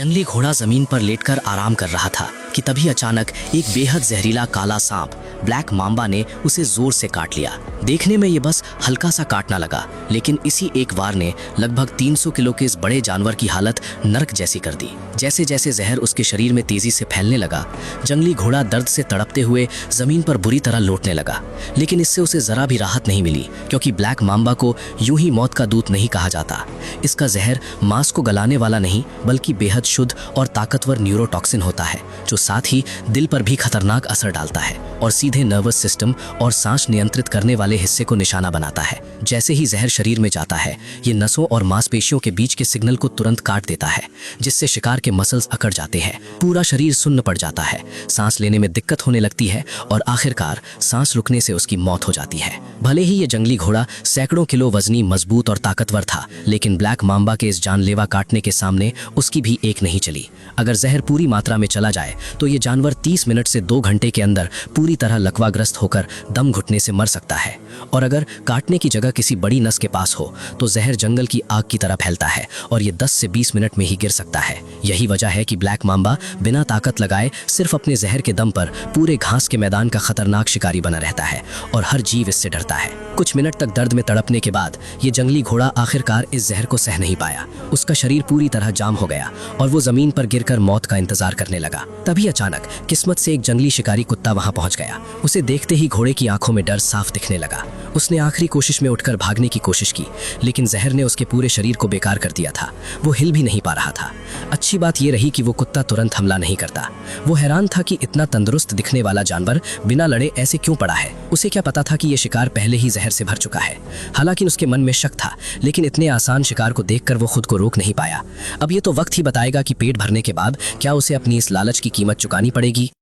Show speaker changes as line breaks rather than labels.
जंगली घोड़ा जमीन पर लेटकर आराम कर रहा था कि तभी अचानक एक बेहद जहरीला काला सांप ब्लैक मांबा ने उसे जोर से काट लिया। देखने में ये बस हल्का सा काटना लगा, लेकिन इसी एक वार ने लगभग 300 किलो के इस बड़े जानवर की हालत नरक जैसी कर दी। जैसे जैसे जहर उसके शरीर में तेजी से फैलने लगा, जंगली घोड़ा दर्द से तड़पते हुए जमीन पर बुरी तरह लौटने लगा। लेकिन इससे उसे जरा भी राहत नहीं मिली, क्योंकि ब्लैक मांबा को यूं ही मौत का दूत नहीं कहा जाता। इसका जहर मांस को गलाने वाला नहीं, बल्कि बेहद शुद्ध और ताकतवर न्यूरोटॉक्सिन होता है, जो साथ ही दिल पर भी खतरनाक असर डालता है और सीधे नर्वस सिस्टम और सांस नियंत्रित करने वाले हिस्से को निशाना बनाता है। जैसे ही जहर शरीर में जाता है, ये नसों और मांसपेशियों के बीच के सिग्नल को तुरंत काट देता है, जिससे शिकार के मसल्स अकड़ जाते हैं, पूरा शरीर सुन्न पड़ जाता है, सांस लेने में दिक्कत होने लगती है और आखिरकार सांस रुकने से उसकी मौत हो जाती है। भले ही ये जंगली घोड़ा सैकड़ों किलो वजनी, मजबूत और ताकतवर था, लेकिन ब्लैक मांबा के इस जानलेवा काटने के सामने उसकी भी एक नहीं चली। अगर जहर पूरी मात्रा में चला जाए तो ये जानवर 30 मिनट से 2 घंटे के अंदर पूरी तरह लकवाग्रस्त होकर दम घुटने से मर सकता है। और अगर काटने की जगह किसी बड़ी नस के पास हो तो जहर जंगल की आग की तरह फैलता है और ये 10 से 20 मिनट में ही गिर सकता है। यही वजह है कि ब्लैक मांबा बिना ताकत लगाए सिर्फ अपने जहर के दम पर पूरे घास के मैदान का खतरनाक शिकारी बना रहता है और हर जीव इससे डरता है। कुछ मिनट तक दर्द में तड़पने के बाद ये जंगली घोड़ा आखिरकार इस जहर को सह नहीं पाया। उसका शरीर पूरी तरह जाम हो गया और वो जमीन पर गिरकर मौत का इंतजार करने लगा। तभी अचानक किस्मत से एक जंगली शिकारी कुत्ता वहां पहुंच गया। उसे देखते ही घोड़े की आंखों में डर साफ दिखने लगा। उसने आखिरी कोशिश में उठकर भागने की कोशिश की, लेकिन जहर ने उसके पूरे शरीर को बेकार कर दिया था। वो हिल भी नहीं पा रहा था। अच्छी बात यह रही कि वो कुत्ता तुरंत हमला नहीं करता। वो हैरान था कि इतना तंदुरुस्त दिखने वाला जानवर बिना लड़े ऐसे क्यों पड़ा है। उसे क्या पता था कि ये शिकार पहले ही जहर से भर चुका है। हालांकि उसके मन में शक था, लेकिन इतने आसान शिकार को देखकर वो खुद को रोक नहीं पाया। अब ये तो वक्त ही बताएगा कि पेट भरने के बाद क्या उसे अपनी इस लालच की कीमत चुकानी पड़ेगी।